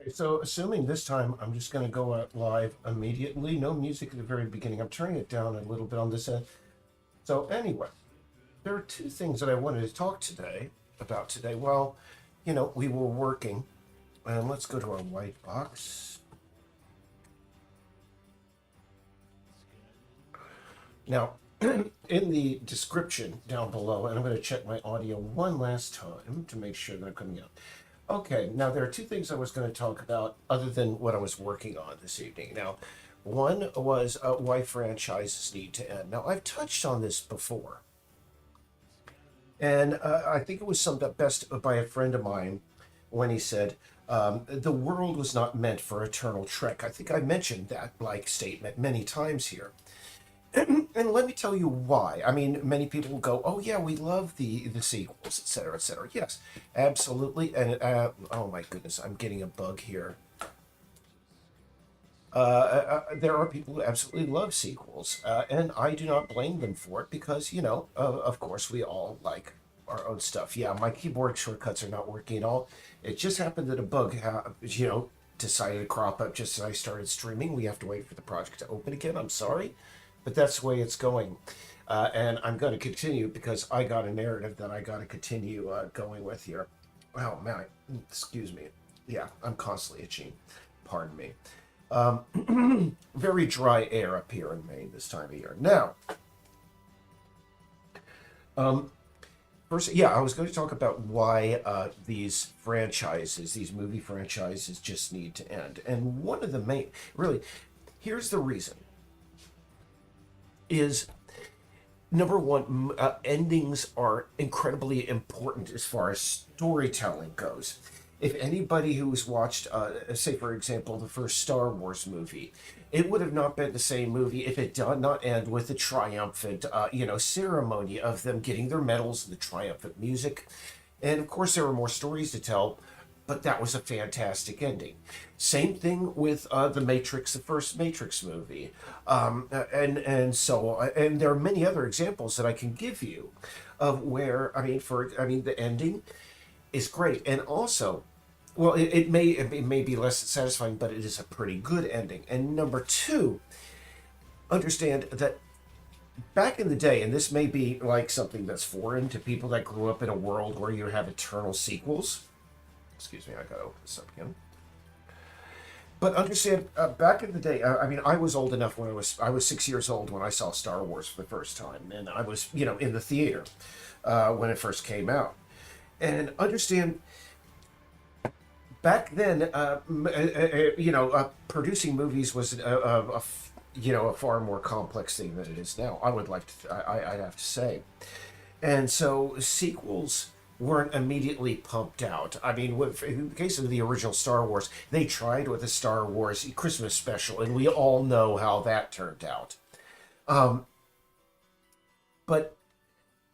So, assuming this time I'm just going to go out live immediately, no music at the very beginning. I'm turning it down a little bit on this end. So, anyway, there are two things that I wanted to talk about today. Well, we were working, and let's go to our white box. Now, in the description down below, and I'm going to check my audio one last time to make sure that I'm coming out. Okay, now there are two things I was going to talk about other than what I was working on this evening. Now, one was why franchises need to end. Now, I've touched on this before, and I think it was summed up best by a friend of mine when he said, the world was not meant for eternal trek. I think I mentioned that like statement many times here. And let me tell you why. I mean, many people will go, "Oh yeah, we love the sequels, etc., etc." Yes, absolutely. And oh my goodness, I'm getting a bug here. There are people who absolutely love sequels, and I do not blame them for it because of course, we all like our own stuff. Yeah, my keyboard shortcuts are not working at all. It just happened that a bug, decided to crop up just as I started streaming. We have to wait for the project to open again. I'm sorry, but that's the way it's going. And I'm going to continue because I got a narrative that I got to continue going with here. Oh, man, excuse me. Yeah, I'm constantly itching. Pardon me. Very dry air up here in Maine this time of year. Now, um, first, yeah, I was going to talk about why these movie franchises, just need to end. And one of the main, really, here's the reason is number one, endings are incredibly important as far as storytelling goes. If anybody who's watched, say, for example, the first Star Wars movie, it would have not been the same movie if it did not end with the triumphant, ceremony of them getting their medals and the triumphant music. And of course, there were more stories to tell, but that was a fantastic ending. Same thing with the Matrix, the first Matrix movie, and there are many other examples that I can give you of where the ending is great, and also, well, it may be less satisfying, but it is a pretty good ending. And number two, understand that back in the day, and this may be like something that's foreign to people that grew up in a world where you have eternal sequels. Excuse me, I gotta open this up again. But understand, back in the day, I was old enough when I was 6 years old when I saw Star Wars for the first time, and I was in the theater when it first came out. And understand, back then, producing movies was a far more complex thing than it is now. I would like to, I'd have to say, and so sequels weren't immediately pumped out. I mean, in the case of the original Star Wars, they tried with a Star Wars Christmas special, and we all know how that turned out. Um, but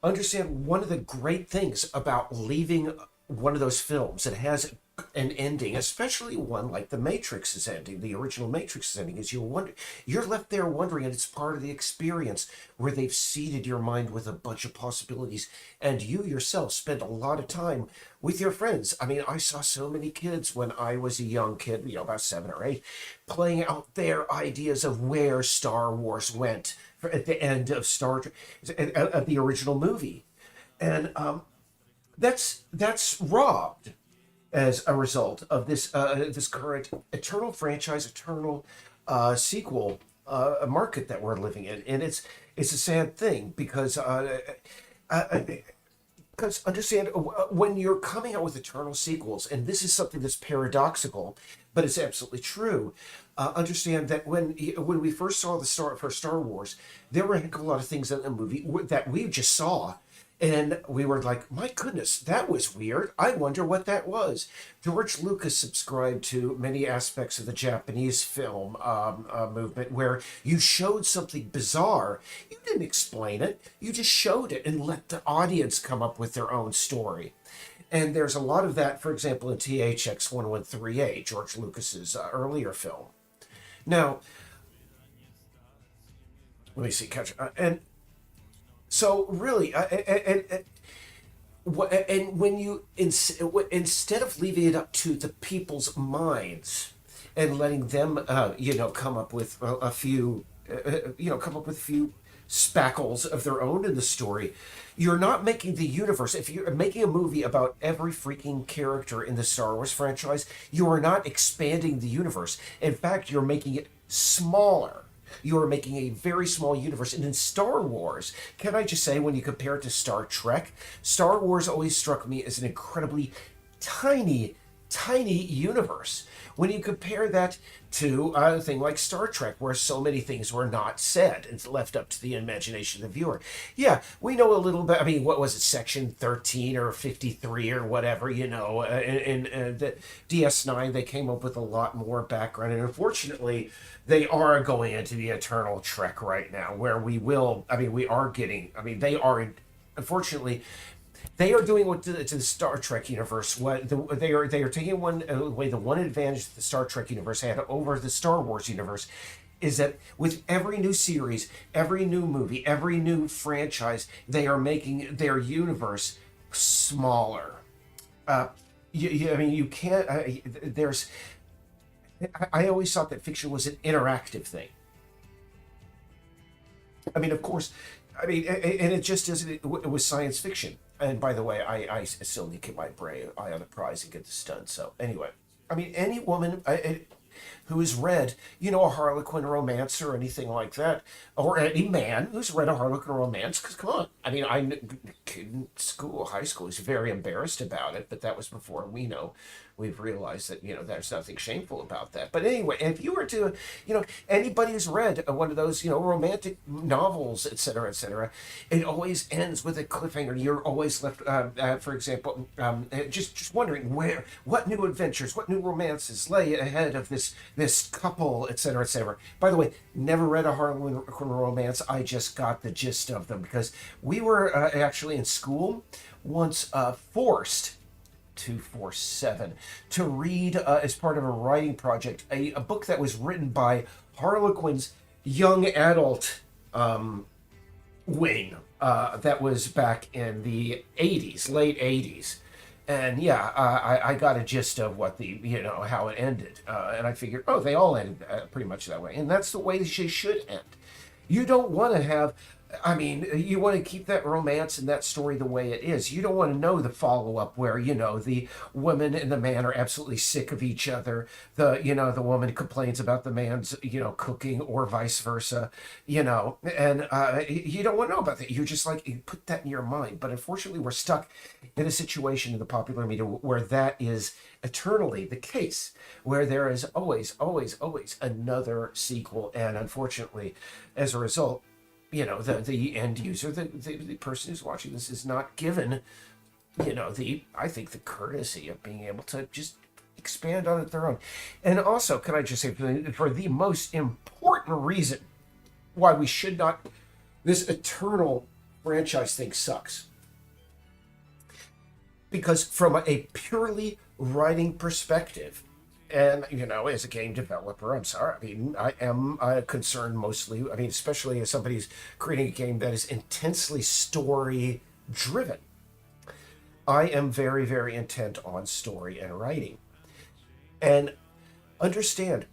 understand one of the great things about leaving one of those films that has an ending, especially one like the Matrix's ending, the original Matrix's ending, is you're left there wondering, and it's part of the experience where they've seeded your mind with a bunch of possibilities, and you yourself spend a lot of time with your friends. I mean, I saw so many kids when I was a young kid, about 7 or 8, playing out their ideas of where Star Wars went at the end of Star Trek, of the original movie, and that's robbed as a result of this current eternal franchise, eternal sequel market that we're living in, and it's a sad thing uh, because understand, when you're coming out with eternal sequels, and this is something that's paradoxical, but it's absolutely true. Understand that when we first saw the first Star Wars, there were a heck of a lot of things in the movie that we just saw, and we were like, "My goodness, that was weird. I wonder what that was." George Lucas subscribed to many aspects of the Japanese film movement, where you showed something bizarre. You didn't explain it. You just showed it and let the audience come up with their own story. And there's a lot of that, for example, in THX 113A, George Lucas's earlier film. Now, let me see, catch, and so really, and And when you instead of leaving it up to the people's minds and letting them, come up with a few, come up with a few spackles of their own in the story, you're not making the universe. If you're making a movie about every freaking character in the Star Wars franchise, you are not expanding the universe. In fact, you're making it smaller. You are making a very small universe. And in Star Wars, can I just say, when you compare it to Star Trek, Star Wars always struck me as an incredibly tiny, tiny universe. When you compare that to a thing like Star Trek, where so many things were not said and left up to the imagination of the viewer. Yeah, we know a little bit. I mean, what was it, Section 13 or 53 or whatever, in the DS9, they came up with a lot more background. And unfortunately, they are going into the eternal trek right now, where we are getting, they are, unfortunately, they are doing what to the Star Trek universe. They are taking one away. The one advantage that the Star Trek universe had over the Star Wars universe is that with every new series, every new movie, every new franchise, they are making their universe smaller. You can't. There's. I always thought that fiction was an interactive thing. Of course, and it just isn't. It was science fiction. And by the way, I still need to keep my eye on the prize and get this done. So anyway, any woman who has read, a Harlequin romance or anything like that, or any man who's read a Harlequin romance, because come on, kid in high school is very embarrassed about it, but that was before we've realized that, there's nothing shameful about that. But anyway, if you were to, anybody who's read one of those, romantic novels, etc., it always ends with a cliffhanger. You're always left, for example, just wondering what new adventures, what new romances lay ahead of this couple, etc. By the way, never read a Harlequin romance. I just got the gist of them because we were actually in school once forced 247 to read as part of a writing project a book that was written by Harlequin's young adult wing that was back in the 80s, late 80s. And yeah, I got a gist of what how it ended, and I figured, they all ended pretty much that way, and that's the way they should end. You don't want to have, you want to keep that romance and that story the way it is. You don't want to know the follow-up where, the woman and the man are absolutely sick of each other. The woman complains about the man's, cooking, or vice versa, and you don't want to know about that. You're just like, you put that in your mind. But unfortunately, we're stuck in a situation in the popular media where that is eternally the case, where there is always, always, always another sequel. And unfortunately, as a result, the end user, the person who's watching this is not given, I think the courtesy of being able to just expand on it their own. And also, can I just say, for the most important reason why we should not, this eternal franchise thing sucks. Because from a purely writing perspective, and, as a game developer, I'm sorry, I am concerned mostly, especially as somebody who's creating a game that is intensely story-driven. I am very, very intent on story and writing. And understand,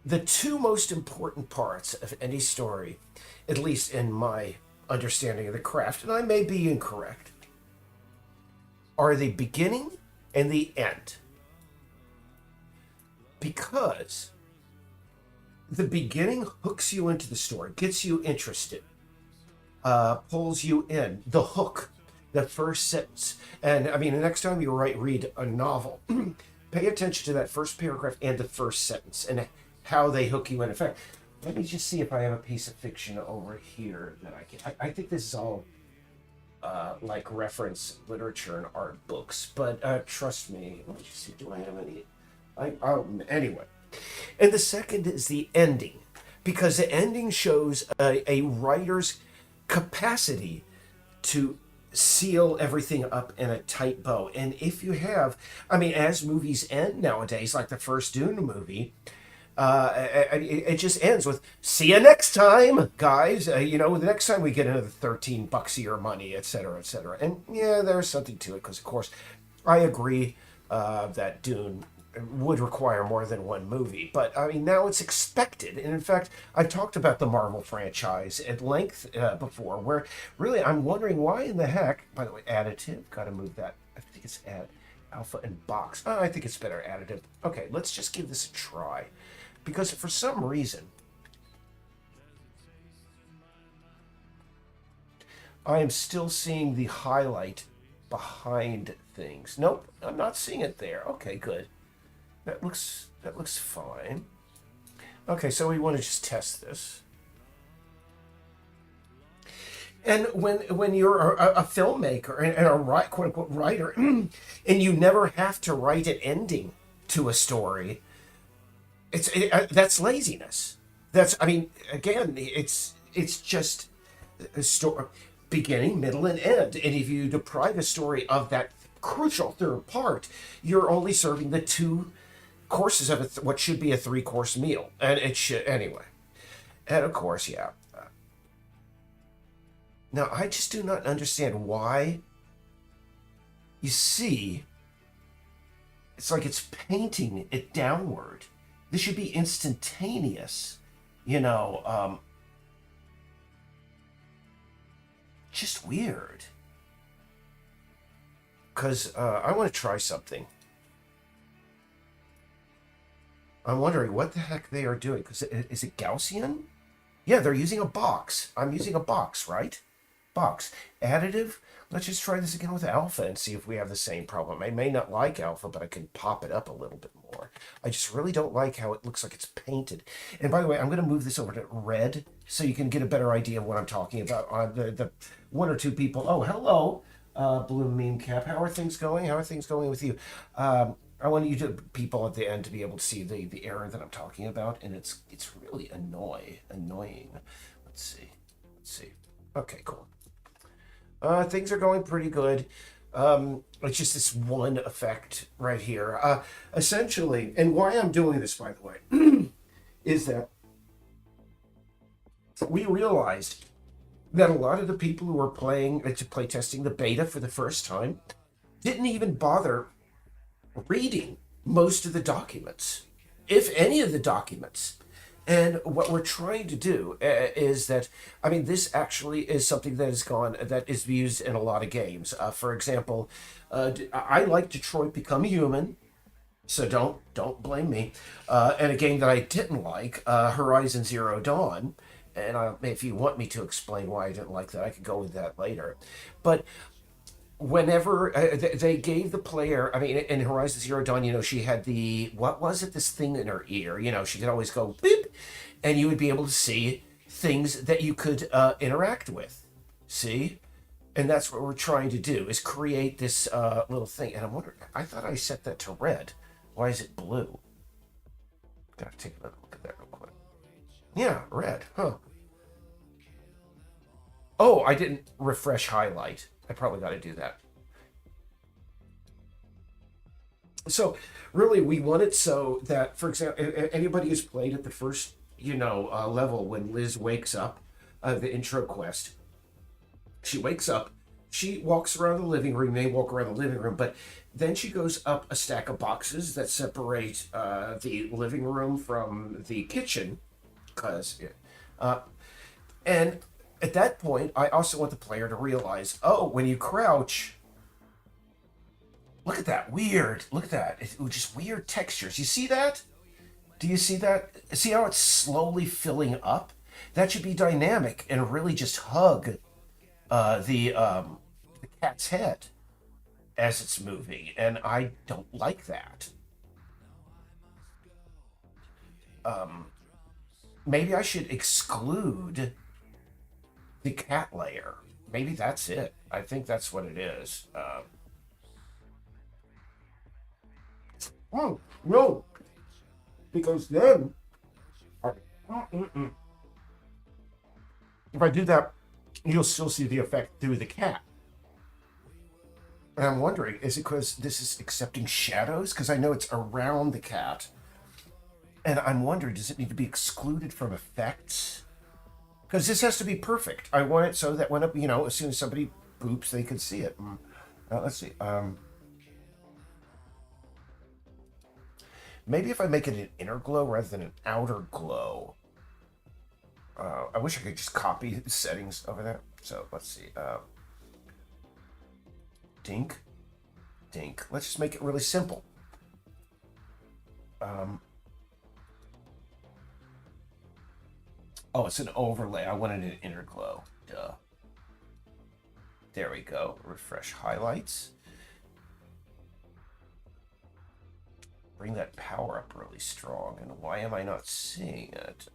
the two most important parts of any story, at least in my understanding of the craft, and I may be incorrect, are the beginning and the end. Because the beginning hooks you into the story, gets you interested, pulls you in, the hook, the first sentence. And the next time you read a novel, pay attention to that first paragraph and the first sentence and how they hook you in. In fact, let me just see if I have a piece of fiction over here that I can. I think this is all like reference literature and art books, but trust me. Let me just see, do I have any? Anyway, and the second is the ending, because the ending shows a writer's capacity to seal everything up in a tight bow. And if you have, as movies end nowadays, like the first Dune movie, It just ends with "See you next time, guys." The next time we get another $13 of your money, et cetera, et cetera. And yeah, there's something to it because, of course, I agree that Dune would require more than one movie. But I mean, now it's expected. And in fact, I've talked about the Marvel franchise at length before, where really I'm wondering why in the heck, by the way, additive, got to move that. I think it's add alpha and box. Oh, I think it's better additive. Okay, let's just give this a try. Because for some reason, I am still seeing the highlight behind things. Nope, I'm not seeing it there. Okay, good. That looks fine. Okay, so we want to just test this. And when you're a filmmaker and a quote unquote writer, and you never have to write an ending to a story, that's laziness. I mean, again, it's just a story, beginning, middle, and end. And if you deprive a story of that crucial third part, you're only serving the two courses of what should be a three-course meal, and it should anyway. And of course, yeah. Now, I just do not understand why. You see, it's like it's painting it downward. This should be instantaneous, you know. Just weird. Because I want to try something. I'm wondering what the heck they are doing. Because is it Gaussian? Yeah, they're using a box. I'm using a box, right? Box. Additive. Let's just try this again with alpha and see if we have the same problem. I may not like alpha, but I can pop it up a little bit more. I just really don't like how it looks like it's painted. And by the way, I'm going to move this over to red so you can get a better idea of what I'm talking about. The one or two people. Oh, hello, Blue Meme Cap. How are things going? How are things going with you? I want you to people at the end to be able to see the error that I'm talking about, and it's really annoying. Let's see. Okay, cool. Things are going pretty good. It's just this one effect right here. Essentially, and why I'm doing this, by the way, is that we realized that a lot of the people who were play testing the beta for the first time didn't even bother reading most of the documents, if any of the documents. And what we're trying to do is that, I mean, this actually is something that is used in a lot of games. For example, I like Detroit Become Human, so don't blame me. And a game that I didn't like, Horizon Zero Dawn. And if you want me to explain why I didn't like that, I could go with that later. But whenever they gave the player, I mean, in Horizon Zero Dawn, she had what was it, this thing in her ear, she could always go beep, and you would be able to see things that you could interact with. See? And that's what we're trying to do, is create this little thing. And I'm wondering, I thought I set that to red. Why is it blue? Gotta take a look at that real quick. Yeah, red, huh? Oh, I didn't refresh highlight. I probably got to do that. So really, we want it so that, for example, anybody who's played at the first, level when Liz wakes up, the intro quest, she wakes up, she walks around the living room, they walk around the living room, but then she goes up a stack of boxes that separate the living room from the kitchen, and at that point, I also want the player to realize, oh, when you crouch, look at that, weird. Look at that. It's just weird textures. You see that? Do you see that? See how it's slowly filling up? That should be dynamic and really just hug the cat's head as it's moving. And I don't like that. Maybe I should exclude the cat layer. Maybe that's it. I think that's what it is. Oh, no. Because then, if I do that, you'll still see the effect through the cat. And I'm wondering, is it because this is accepting shadows? Because I know it's around the cat. And I'm wondering, does it need to be excluded from effects? Because this has to be perfect. I want it so that when, as soon as somebody boops, they can see it. Let's see. Maybe if I make it an inner glow rather than an outer glow. I wish I could just copy the settings over there. So let's see. Dink. Dink. Let's just make it really simple. Oh, it's an overlay. I wanted an inner glow. Duh. There we go. Refresh highlights. Bring that power up really strong. And why am I not seeing it?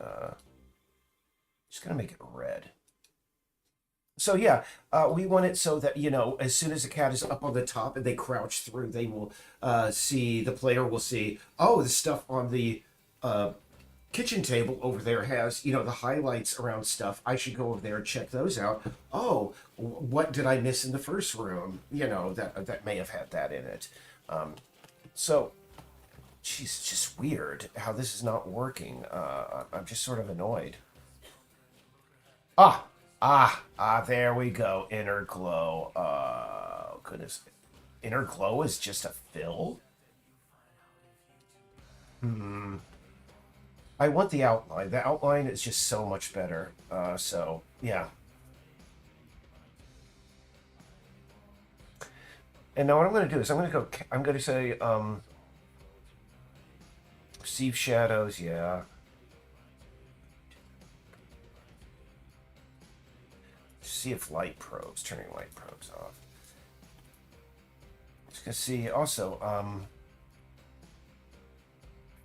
Just gonna make it red. So yeah, we want it so that as soon as the cat is up on the top and they crouch through, they will see the player will see. Oh, the stuff on the kitchen table over there has the highlights around stuff. I should go over there and check those out. Oh, what did I miss in the first room? That may have had that in it. So, geez, it's just weird how this is not working. I'm just sort of annoyed. There we go. Inner glow. Goodness. Inner glow is just a fill? I want the outline. The outline is just so much better. So, yeah. And now what I'm going to do is I'm going to say, receive shadows, yeah. See if turning light probes off. Just gonna see also,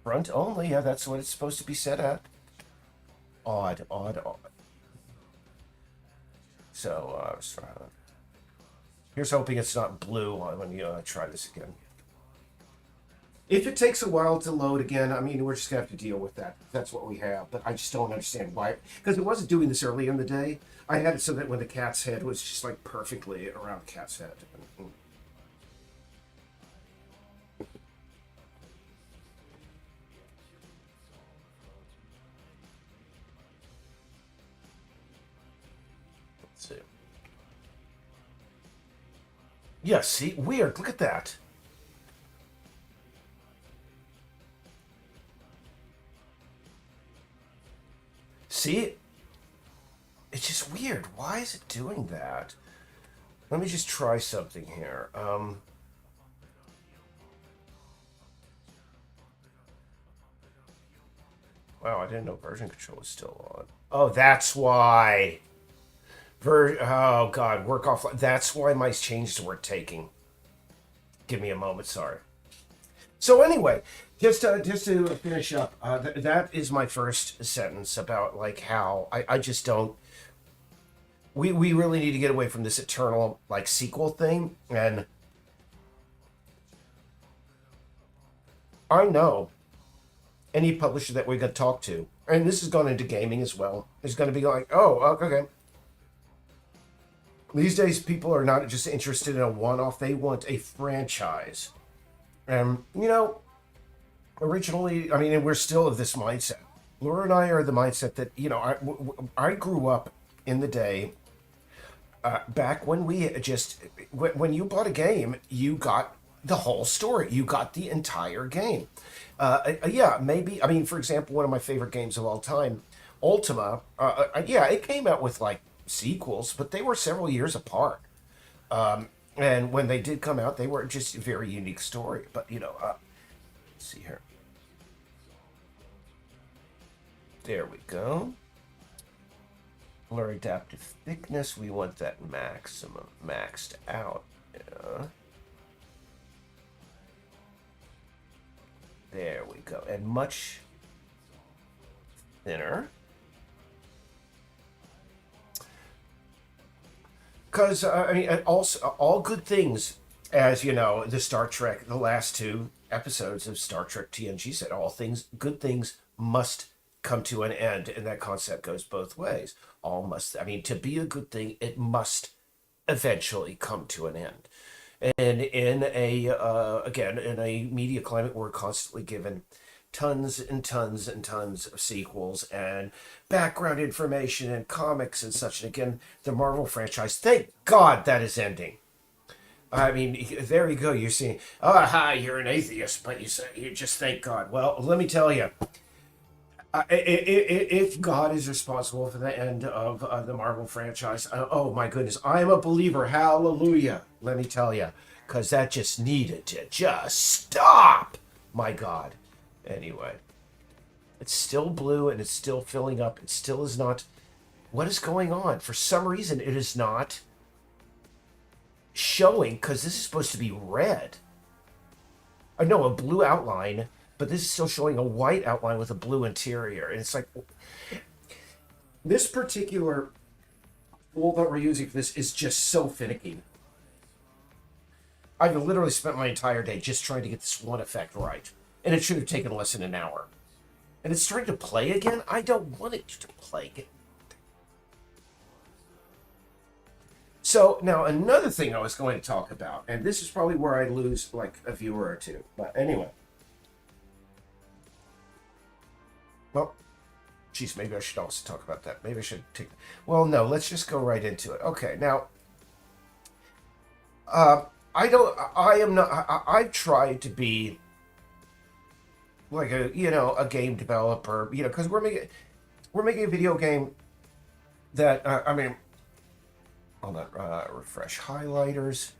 front only, yeah, that's what it's supposed to be set at. Odd. So, here's hoping it's not blue when you try this again. If it takes a while to load again, I mean, we're just gonna have to deal with that. That's what we have. But I just don't understand why. Because it wasn't doing this early in the day. I had it so that when the cat's head was just like perfectly around the cat's head. Let's see. Yeah, see? Weird. Look at that. See? It's just weird. Why is it doing that? Let me just try something here. Wow, I didn't know version control was still on. Oh, that's why. Oh, God, work offline. That's why my changes were taking. Give me a moment, sorry. So anyway, just to finish up, that is my first sentence about like how I just don't. We really need to get away from this eternal like sequel thing, and I know any publisher that we're going to talk to, and this has gone into gaming as well, is going to be like, oh, okay. These days, people are not just interested in a one-off; they want a franchise. And originally, I mean, and we're still of this mindset. Laura and I are the mindset that I grew up in the day back when we just when you bought a game, you got the whole story. You got the entire game. Yeah, maybe. I mean, for example, one of my favorite games of all time, Ultima. Yeah, it came out with like sequels, but they were several years apart. And when they did come out, they were just a very unique story. But let's see here. There we go. Blur adaptive thickness. We want that maximum maxed out. Yeah. There we go. And much thinner. Because, I mean, also, all good things, as the Star Trek, the last two episodes of Star Trek TNG said, good things must come to an end. And that concept goes both ways. I mean, to be a good thing, it must eventually come to an end. And in a media climate, we're constantly given tons and tons and tons of sequels and background information and comics and such. And again, the Marvel franchise, thank God that is ending. I mean, there you go. You're seeing, oh, hi, you're an atheist, but you just thank God. Well, let me tell you, if God is responsible for the end of the Marvel franchise, oh my goodness, I'm a believer. Hallelujah. Let me tell you, because that just needed to just stop. My God. Anyway, it's still blue and it's still filling up. It still is not. What is going on? For some reason, it is not showing, because this is supposed to be red. I know a blue outline, but this is still showing a white outline with a blue interior. And it's like, this particular tool that we're using for this is just so finicky. I've literally spent my entire day just trying to get this one effect right. And it should have taken less than an hour. And it's starting to play again? I don't want it to play again. So now another thing I was going to talk about, and this is probably where I lose like a viewer or two. But anyway. Well, geez, maybe I should also talk about that. Maybe I should take. Well, no, let's just go right into it. Okay, now, I've tried to be like a game developer, because we're making a video game that, hold on, refresh highlighters.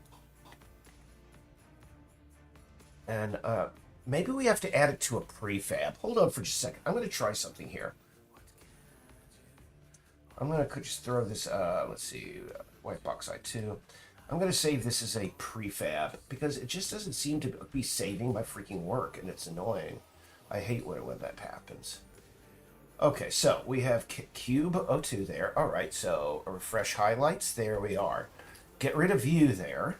And, maybe we have to add it to a prefab. Hold on for just a second. I'm going to try something here. I'm going to just throw this, let's see, white bauxite 2. I'm going to save this as a prefab because it just doesn't seem to be saving my freaking work, and it's annoying. I hate when that happens. Okay, so we have Cube 02 there. All right, so refresh highlights. There we are. Get rid of view there.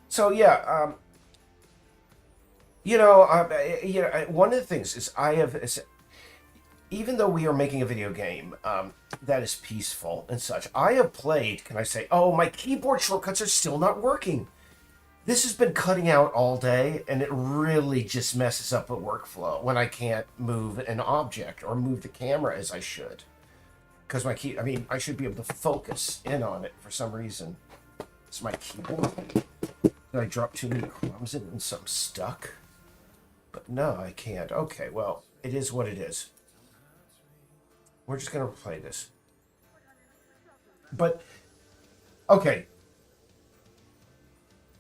So yeah, one of the things is even though we are making a video game that is peaceful and such, I have played. Can I say? Oh, my keyboard shortcuts are still not working. This has been cutting out all day, and it really just messes up a workflow when I can't move an object or move the camera as I should. Because I should be able to focus in on it for some reason. It's my keyboard. Did I drop too many crumbs in and something stuck? But no, I can't. Okay, well, it is what it is. We're just going to play this. But, okay.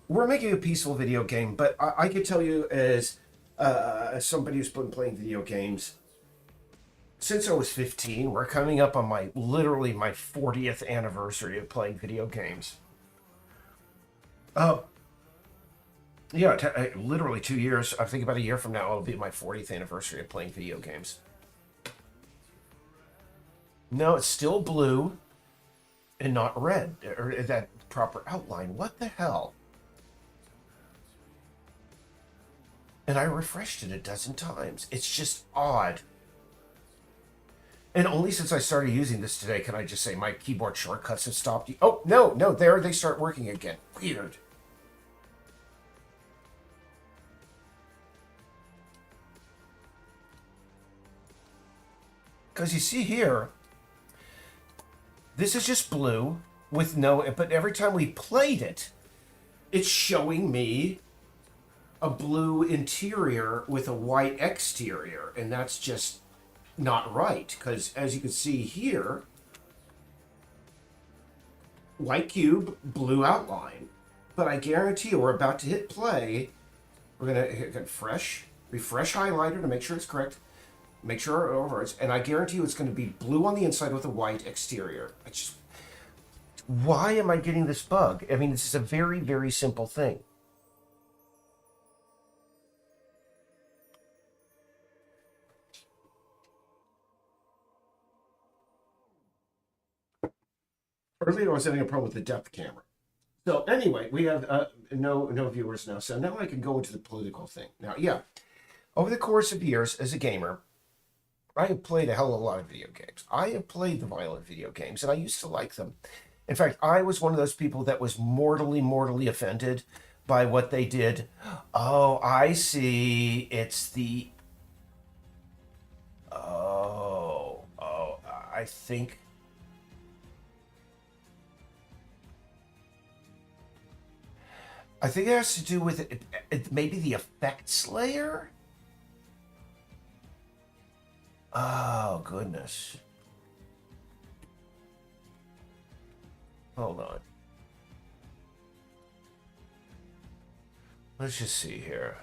We're making a peaceful video game, but I can tell you as somebody who's been playing video games since I was 15, we're coming up on literally my 40th anniversary of playing video games. Yeah, literally 2 years. I think about a year from now, it'll be my 40th anniversary of playing video games. No, it's still blue and not red, or that proper outline. What the hell? And I refreshed it a dozen times. It's just odd. And only since I started using this today can I just say my keyboard shortcuts have stopped. Oh, no, there they start working again. Weird. Because you see here, this is just blue with but every time we played it, it's showing me a blue interior with a white exterior, and that's just not right, because as you can see here, white cube, blue outline, but I guarantee you we're about to hit play. We're going to hit refresh highlighter to make sure it's correct, make sure it overrides, and I guarantee you it's going to be blue on the inside with a white exterior. Why am I getting this bug? I mean, this is a very, very simple thing. Earlier I was having a problem with the depth camera. So anyway, we have no viewers now. So now I can go into the political thing. Now, yeah, over the course of years as a gamer, I have played a hell of a lot of video games. I have played the violent video games, and I used to like them. In fact, I was one of those people that was mortally, mortally offended by what they did. Oh, I see. It's the. Oh, I think. I think it has to do with maybe the effects layer? Oh, goodness. Hold on. Let's just see here.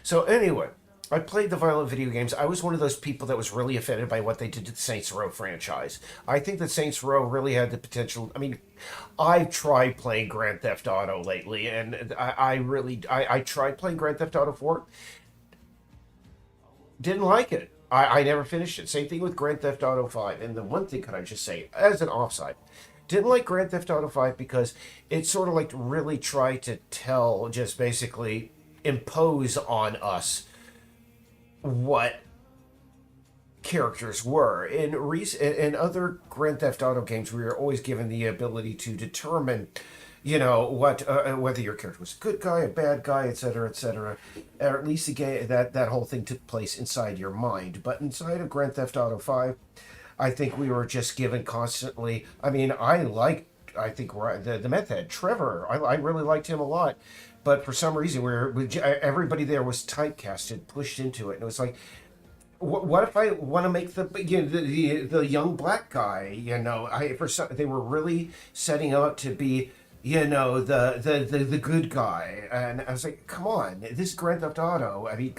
So anyway, I played the violent video games. I was one of those people that was really offended by what they did to the Saints Row franchise. I think that Saints Row really had the potential. I mean, I've tried playing Grand Theft Auto lately, and I tried playing Grand Theft Auto 4. Didn't like it. I never finished it. Same thing with Grand Theft Auto 5. And the one thing, could I just say, as an offside, didn't like Grand Theft Auto 5 because it sort of like really tried to tell, just basically impose on us what characters were. In other Grand Theft Auto games, we were always given the ability to determine, what whether your character was a good guy, a bad guy, etc., etc. Or at least the game that whole thing took place inside your mind. But inside of Grand Theft Auto 5, I think we were just given constantly. I mean, I think the meth head Trevor. I really liked him a lot, but for some reason, everybody there was typecasted, pushed into it, and it was like, what if I want to make the young black guy? They were really setting out to be, the good guy, and I was like, come on, this is Grand Theft Auto. I mean,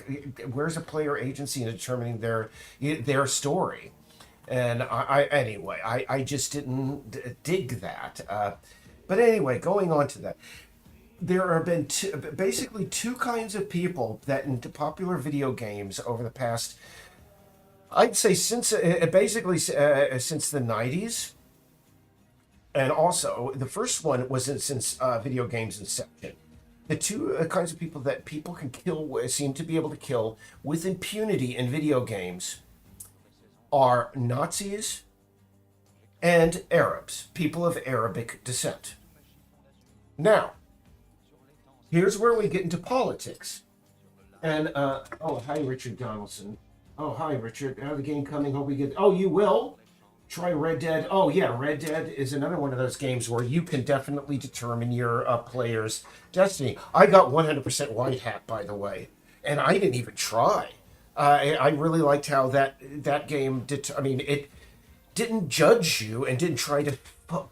where's a player agency in determining their story? And I just didn't dig that. But anyway, going on to that, there have been basically two kinds of people that into popular video games over the past, I'd say since since the 90s. And also, the first one was since video games inception. The two kinds of people that people can kill, seem to be able to kill with impunity in video games, are Nazis and Arabs, people of Arabic descent. Now, here's where we get into politics. And, hi, Richard Donaldson. Oh, hi, Richard. How the game coming? Hope we get. Oh, you will? Try Red Dead. Oh, yeah, Red Dead is another one of those games where you can definitely determine your player's destiny. I got 100% white hat, by the way, and I didn't even try. I really liked how that game did. I mean, it didn't judge you and didn't try to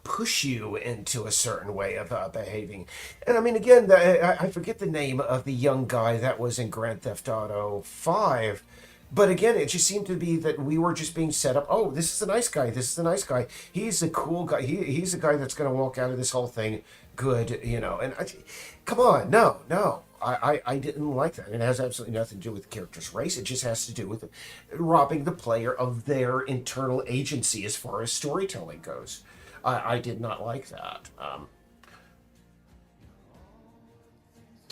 push you into a certain way of behaving. And I mean, again, I forget the name of the young guy that was in Grand Theft Auto 5. But again, it just seemed to be that we were just being set up. Oh, this is a nice guy. This is a nice guy. He's a cool guy. He's a guy that's going to walk out of this whole thing good, And come on, no. I didn't like that. It has absolutely nothing to do with the character's race. It just has to do with robbing the player of their internal agency as far as storytelling goes. I did not like that.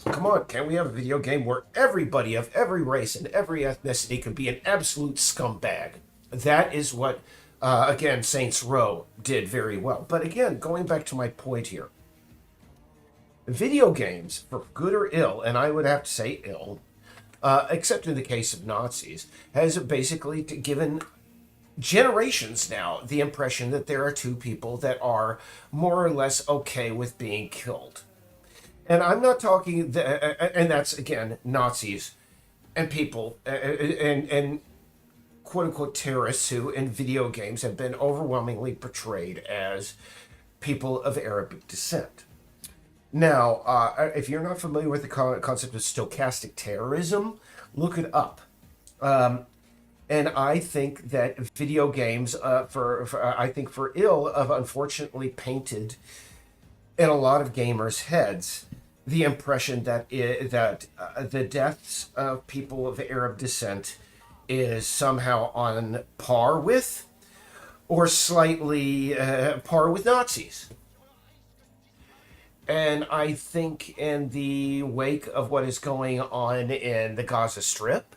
Come on, can't we have a video game where everybody of every race and every ethnicity can be an absolute scumbag? That is what, again, Saints Row did very well. But again, going back to my point here, video games, for good or ill, and I would have to say ill, except in the case of Nazis, has basically given generations now the impression that there are two people that are more or less okay with being killed. And I'm not talking, and that's again Nazis and people and quote unquote terrorists who in video games have been overwhelmingly portrayed as people of Arabic descent. Now, if you're not familiar with the concept of stochastic terrorism, look it up. And I think that video games, I think for ill, have unfortunately painted in a lot of gamers' heads the impression that the deaths of people of Arab descent is somehow on par with or slightly par with Nazis. And I think in the wake of what is going on in the Gaza Strip,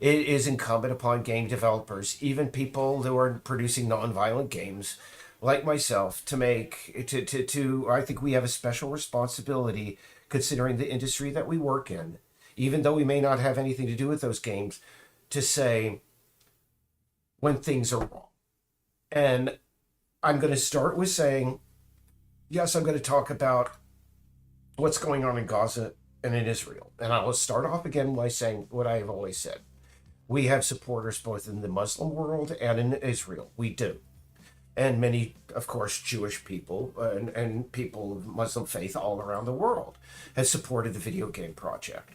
it is incumbent upon game developers, even people who are producing non-violent games, like myself to make to I think we have a special responsibility considering the industry that we work in, even though we may not have anything to do with those games, to say when things are wrong. And I'm going to start with saying, yes, I'm going to talk about what's going on in Gaza and in Israel. And I will start off again by saying what I have always said. We have supporters both in the Muslim world and in Israel. We do. And many, of course, Jewish people and people of Muslim faith all around the world have supported the video game project.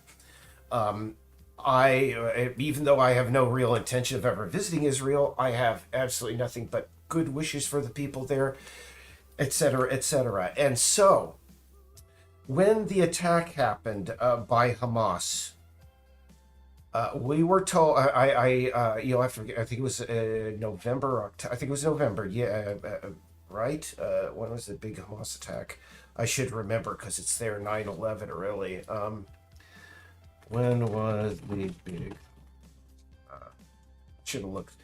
Even though I have no real intention of ever visiting Israel, I have absolutely nothing but good wishes for the people there, etc., etc. And so, when the attack happened by Hamas, we were told. You'll have to. I think it was November. I think it was November. Yeah, right. When was the big Hamas attack? I should remember because it's there. 9/11, really. When was the big? Should have looked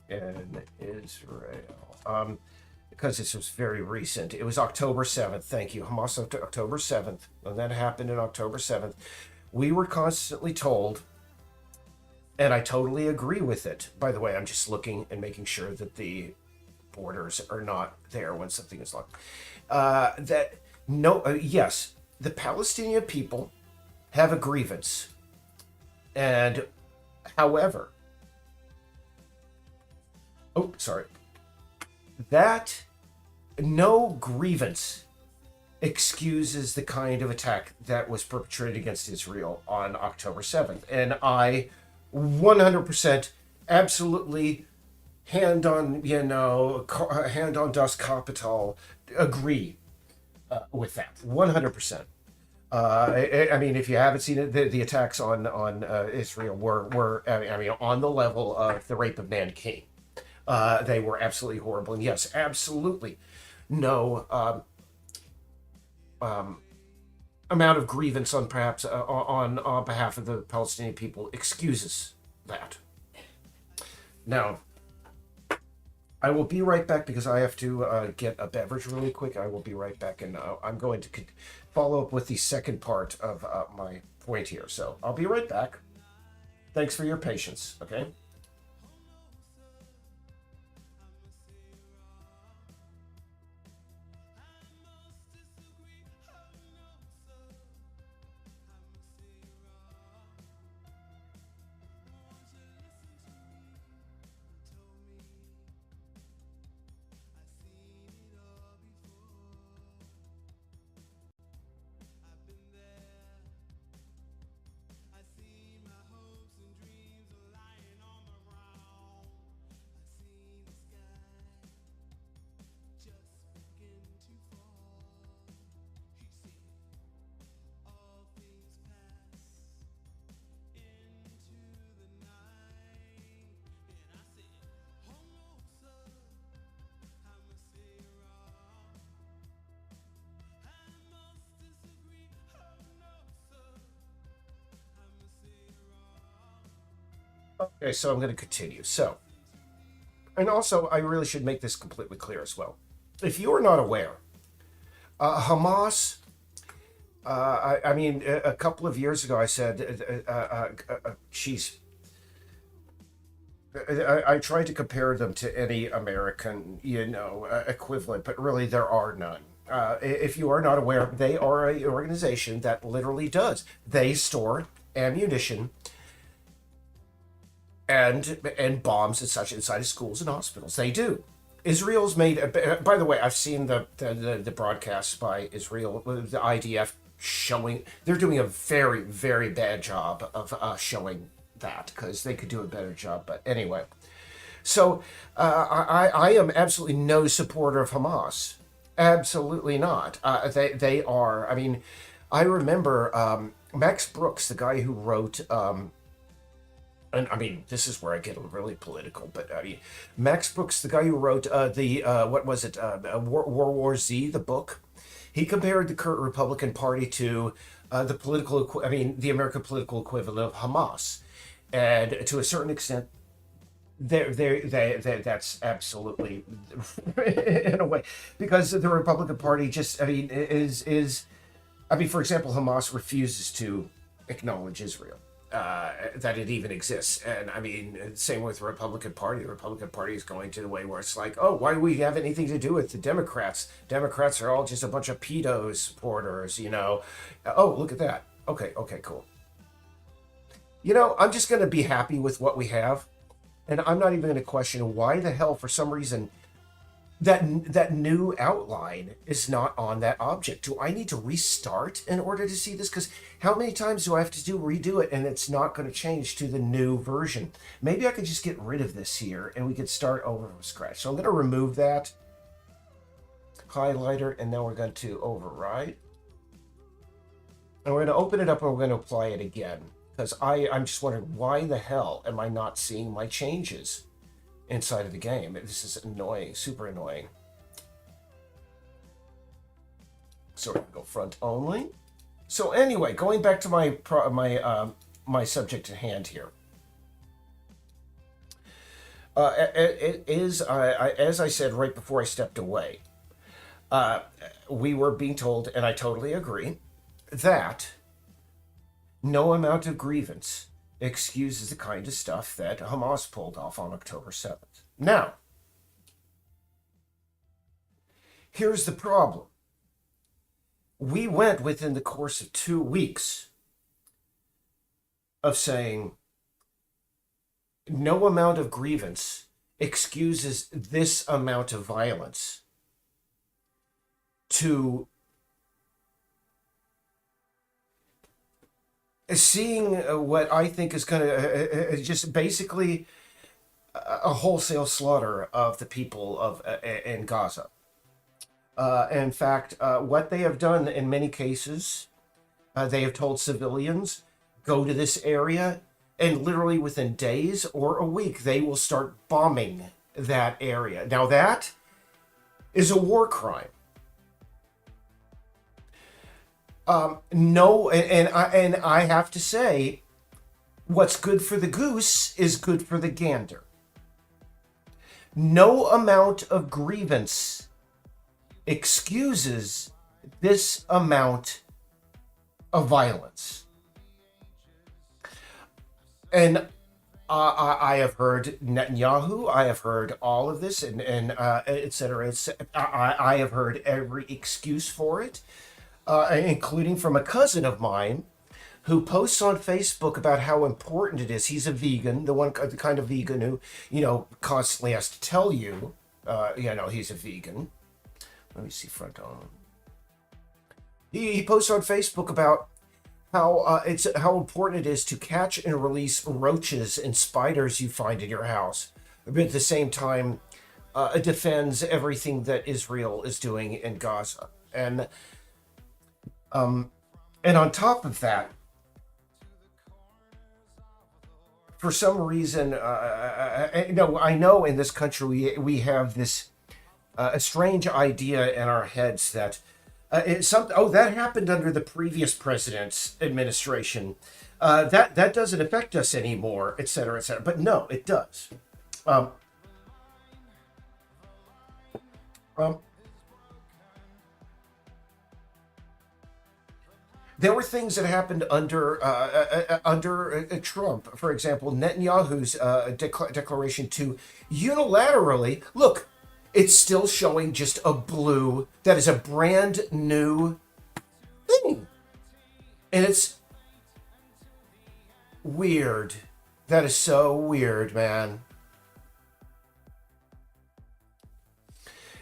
in Israel. Because this was very recent. It was October 7th. Thank you. Hamas October 7th. When that happened in October 7th, we were constantly told, and I totally agree with it. By the way, I'm just looking and making sure that the borders are not there when something is locked. Yes, the Palestinian people have a grievance. And however, that no grievance excuses the kind of attack that was perpetrated against Israel on October 7th. And I 100% absolutely hand on das Kapital agree with that 100%. I mean, if you haven't seen it, the attacks on Israel were on the level of the rape of Nanking. They were absolutely horrible, and yes, absolutely no amount of grievance on perhaps on behalf of the Palestinian people excuses that. Now, I will be right back because I have to get a beverage really quick. I will be right back, and I'm going to follow up with the second part of my point here. So I'll be right back. Thanks for your patience, okay? Okay, so I'm going to continue. So, and also, I really should make this completely clear as well. If you are not aware, Hamas, I mean, a couple of years ago, I said, I tried to compare them to any American, equivalent, but really there are none. If you are not aware, they are an organization that literally does. They store ammunition and bombs and such inside of schools and hospitals. They do. Israel's made. By the way, I've seen the broadcasts by Israel, the IDF showing. They're doing a very, very bad job of showing that because they could do a better job. But anyway, so I am absolutely no supporter of Hamas. Absolutely not. They are. I mean, I remember Max Brooks, the guy who wrote. And I mean, this is where I get really political, but I mean, Max Brooks, the guy who wrote what was it, World War Z, the book, he compared the current Republican Party to the American political equivalent of Hamas, and to a certain extent, That's absolutely in a way, because the Republican Party just, I mean, is I mean, for example, Hamas refuses to acknowledge Israel, that it even exists. And I mean, same with the Republican Party. The Republican Party is going to the way where it's like, oh, why do we have anything to do with the Democrats? Democrats are all just a bunch of pedo supporters, you know. Oh, look at that. Okay, okay, cool. You know, I'm just going to be happy with what we have. And I'm not even going to question why the hell, for some reason, that new outline is not on that object. Do I need to restart in order to see this? Because how many times do I have to redo it, and it's not going to change to the new version? Maybe I could just get rid of this here and we could start over from scratch. So I'm going to remove that highlighter, and then we're going to override, and we're going to open it up, and we're going to apply it again, because I'm just wondering, why the hell am I not seeing my changes inside of the game? This is annoying, super annoying. So we're gonna go front only. So anyway, going back to my subject at hand here. It is, as I said right before I stepped away, we were being told, and I totally agree, that no amount of grievance excuses the kind of stuff that Hamas pulled off on October 7th. Now, here's the problem. We went within the course of 2 weeks of saying no amount of grievance excuses this amount of violence, to seeing what I think is going to just basically a wholesale slaughter of the people of in Gaza. In fact, what they have done in many cases, they have told civilians, go to this area, and literally within days or a week, they will start bombing that area. Now that is a war crime. No, and I have to say, what's good for the goose is good for the gander. No amount of grievance excuses this amount of violence. And I have heard Netanyahu, I have heard all of this, and et cetera. I have heard every excuse for it. Including from a cousin of mine who posts on Facebook about how important it is. He's a vegan, the kind of vegan who, you know, constantly has to tell you, he's a vegan. Let me see front on. He posts on Facebook about how important it is to catch and release roaches and spiders you find in your house, but at the same time, it defends everything that Israel is doing in Gaza. And on top of that, for some reason, I know in this country we have this a strange idea in our heads that that happened under the previous president's administration. That doesn't affect us anymore, et cetera, et cetera. But no, it does. There were things that happened under Trump. For example, Netanyahu's declaration to unilaterally, look, it's still showing just a blue, that is a brand new thing. And it's weird. That is so weird, man.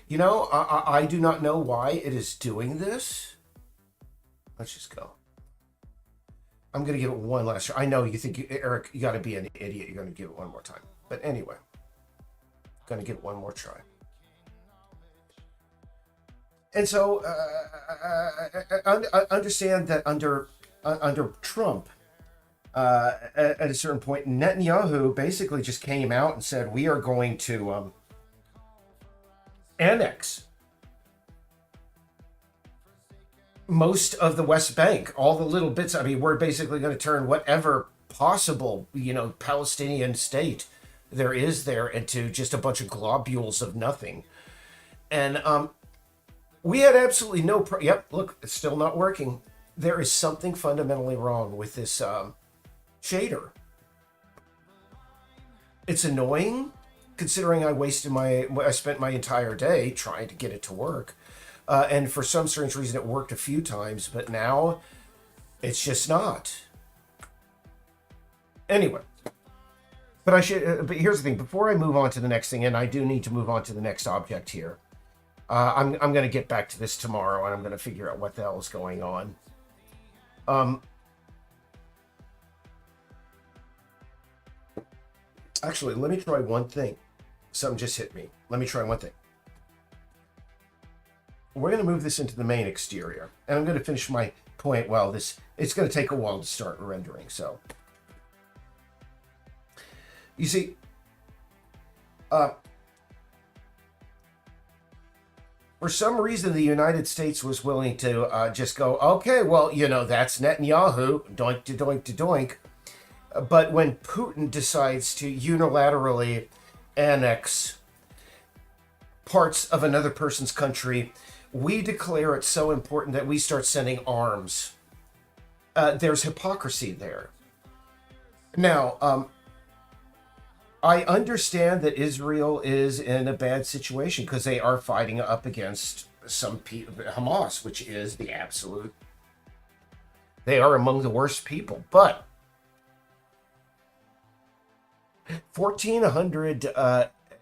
You know, I do not know why it is doing this. Let's just go. I'm going to give it one last try. I know you think, Eric, you got to be an idiot. You're going to give it one more time. But anyway, going to give it one more try. And so understand that under Trump, at a certain point, Netanyahu basically just came out and said, we are going to annex most of the West Bank, all the little bits. I mean, we're basically going to turn whatever possible, Palestinian state there is there into just a bunch of globules of nothing. And we had absolutely no yep, look, it's still not working. There is something fundamentally wrong with this shader. It's annoying, considering I spent my entire day trying to get it to work. And for some strange reason, it worked a few times, but now it's just not. Anyway, but but here's the thing. Before I move on to the next thing, and I do need to move on to the next object here. I'm going to get back to this tomorrow, and I'm going to figure out what the hell is going on. Actually, let me try one thing. Something just hit me. Let me try one thing. We're going to move this into the main exterior, and I'm going to finish my point. Well, it's going to take a while to start rendering, so. You see, for some reason, the United States was willing to just go, okay, well, that's Netanyahu, doink to doink to doink. But when Putin decides to unilaterally annex parts of another person's country, we declare it so important that we start sending arms. There's hypocrisy there. Now, I understand that Israel is in a bad situation because they are fighting up against Hamas, which is the absolute. They are among the worst people, but 1,400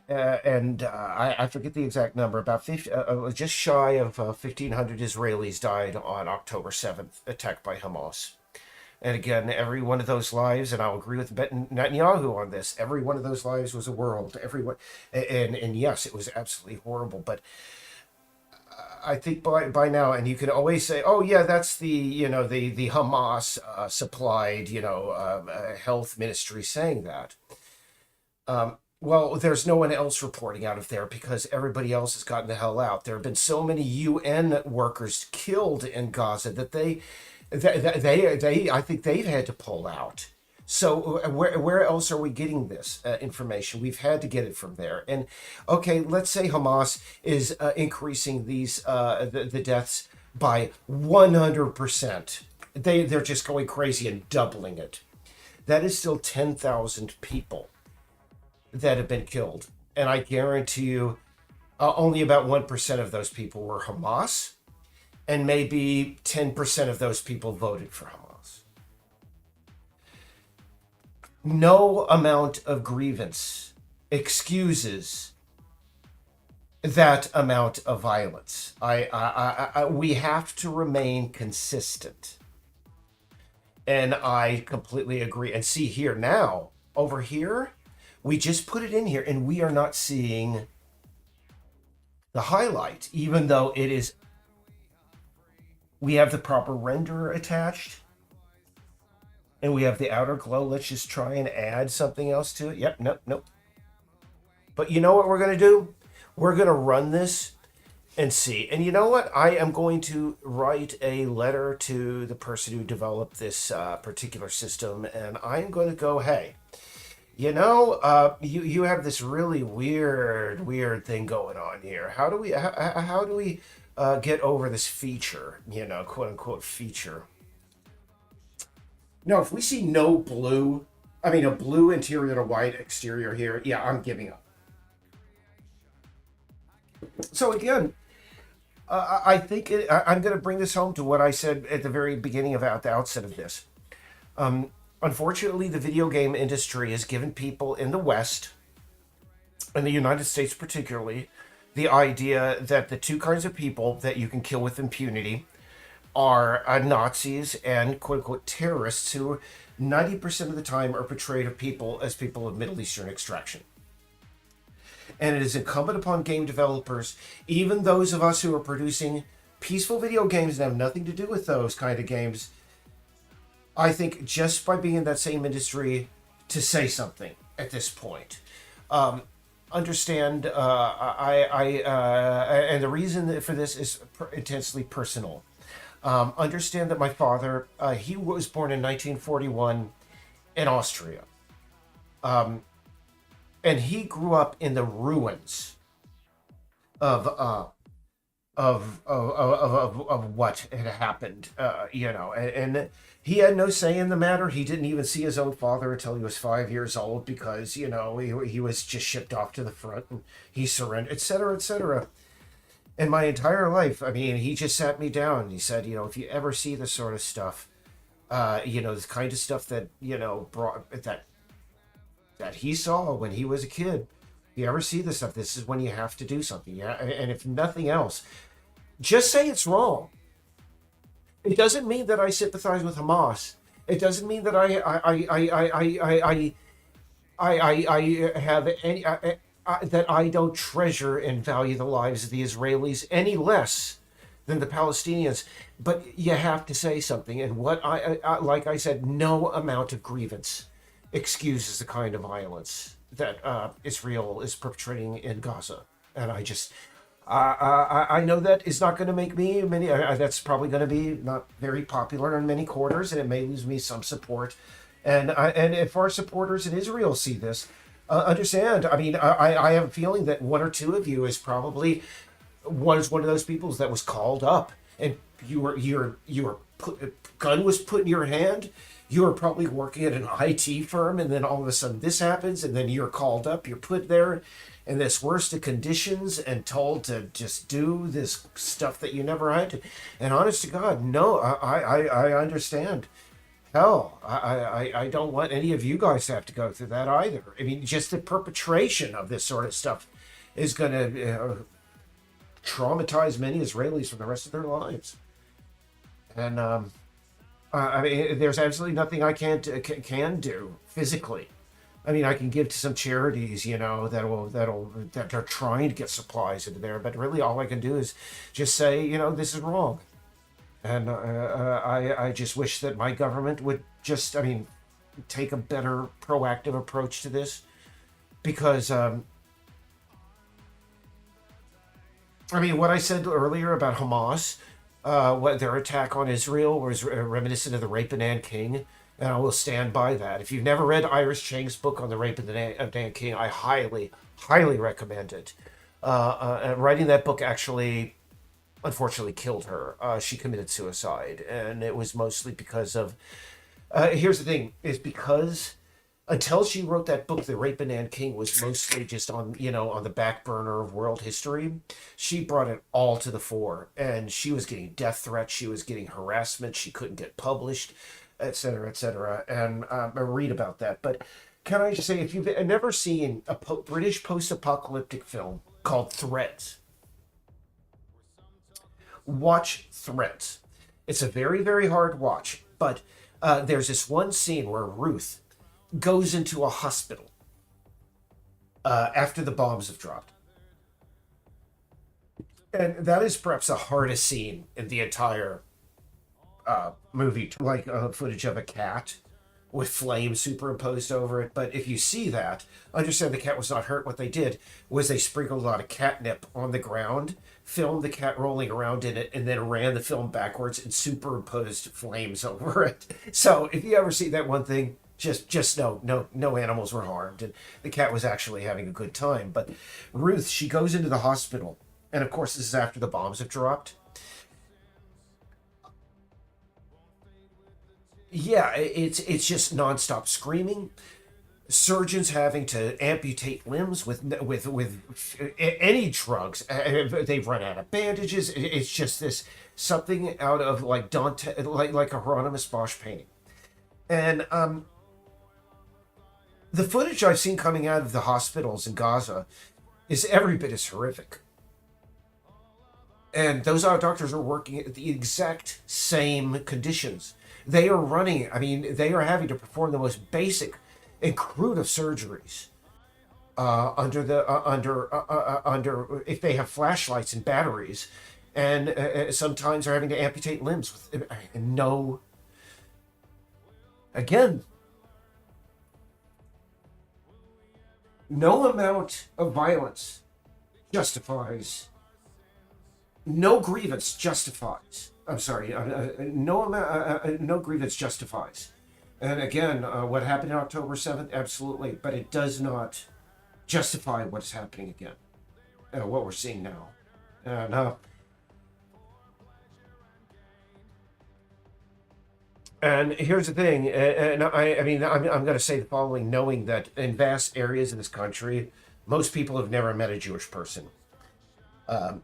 and I forget the exact number. About 50, just shy of 1,500 Israelis died on October 7th, attacked by Hamas. And again, every one of those lives, and I'll agree with Netanyahu on this, every one of those lives was a world. Everyone, and yes, it was absolutely horrible. But I think by now, and you can always say, oh yeah, that's the the Hamas supplied health ministry saying that. Well, there's no one else reporting out of there because everybody else has gotten the hell out. There have been so many UN workers killed in Gaza that they I think they've had to pull out. So where else are we getting this information? We've had to get it from there. And okay, let's say Hamas is increasing these the deaths by 100%. They're just going crazy and doubling it. That is still 10,000 people that have been killed. And I guarantee you only about 1% of those people were Hamas, and maybe 10% of those people voted for Hamas. No amount of grievance excuses that amount of violence. We have to remain consistent. And I completely agree. And see here now, over here, we just put it in here and we are not seeing the highlight, even though it is, we have the proper renderer attached and we have the outer glow. Let's just try and add something else to it. Yep, nope. But you know what we're going to do? We're going to run this and see. And you know what? I am going to write a letter to the person who developed this particular system, and I'm going to go, hey, you have this really weird thing going on here. How do we get over this feature, quote unquote feature? No, if we see no blue, a blue interior and a white exterior here, yeah, I'm giving up. So again, I think I'm going to bring this home to what I said at the very beginning at the outset of this. Unfortunately, the video game industry has given people in the West, in the United States particularly, the idea that the two kinds of people that you can kill with impunity are Nazis and quote-unquote terrorists who 90% of the time are portrayed as people of Middle Eastern extraction. And it is incumbent upon game developers, even those of us who are producing peaceful video games that have nothing to do with those kind of games, I think just by being in that same industry, to say something at this point. Understand, and the reason for this is intensely personal. Understand that my father, he was born in 1941 in Austria. and he grew up in the ruins of what had happened, and he had no say in the matter. He didn't even see his own father until he was 5 years old because he was just shipped off to the front and he surrendered, etc., etc. And my entire life, I mean, he just sat me down and he said, if you ever see this sort of stuff, this kind of stuff that brought that he saw when he was a kid. You ever see this stuff? This is when you have to do something. Yeah, and if nothing else, just say it's wrong. It doesn't mean that I sympathize with Hamas. It doesn't mean that I have any that I don't treasure and value the lives of the Israelis any less than the Palestinians. But you have to say something. And what like I said, no amount of grievance excuses the kind of violence that Israel is perpetrating in Gaza. And I know that is not going to make me many. That's probably going to be not very popular in many quarters, and it may lose me some support. And if our supporters in Israel see this, understand. I mean, I have a feeling that one or two of you is probably was one of those people that was called up, and you were gun was put in your hand. You were probably working at an IT firm, and then all of a sudden this happens, and then you're called up, you're put there in this worst of conditions and told to just do this stuff that you never had to. And honest to God, no, I understand. Hell, I don't want any of you guys to have to go through that either. I mean, just the perpetration of this sort of stuff is going to traumatize many Israelis for the rest of their lives. And I mean, there's absolutely nothing I can do physically. I mean, I can give to some charities, that are trying to get supplies into there, but really all I can do is just say, this is wrong. And I just wish that my government would take a better proactive approach to this, because what I said earlier about Hamas, what their attack on Israel was reminiscent of the rape of Nanking, and I will stand by that. If you've never read Iris Chang's book on the rape of Nanking, I highly, highly recommend it. Writing that book actually, unfortunately, killed her. She committed suicide, and it was mostly because of. Here's the thing: is because until she wrote that book, the rape of Nanking was mostly just on the back burner of world history. She brought it all to the fore, and she was getting death threats. She was getting harassment. She couldn't get published, etc., etc. And I read about that. But can I just say, if you've never seen a British post-apocalyptic film called Threads, watch Threads. It's a very, very hard watch, but there's this one scene where Ruth goes into a hospital after the bombs have dropped. And that is perhaps the hardest scene in the entire movie, like footage of a cat with flames superimposed over it. But if you see that, understand the cat was not hurt. What they did was they sprinkled a lot of catnip on the ground, filmed the cat rolling around in it, and then ran the film backwards and superimposed flames over it. So if you ever see that one thing, just know no animals were harmed, and the cat was actually having a good time. But Ruth, she goes into the hospital, and of course this is after the bombs have dropped. Yeah, it's just nonstop screaming, surgeons having to amputate limbs with any drugs. They've run out of bandages. It's just this something out of like Dante, like a Hieronymus Bosch painting. And the footage I've seen coming out of the hospitals in Gaza is every bit as horrific. And those doctors are working at the exact same conditions. They are running, they are having to perform the most basic and crude of surgeries under if they have flashlights and batteries, and sometimes are having to amputate limbs with again, no amount of violence justifies, no grievance justifies. I'm sorry, no grievance justifies. And again, what happened on October 7th, absolutely, but it does not justify what's happening again, what we're seeing now. And and here's the thing, and I mean, I'm going to say the following, knowing that in vast areas of this country, most people have never met a Jewish person. Um,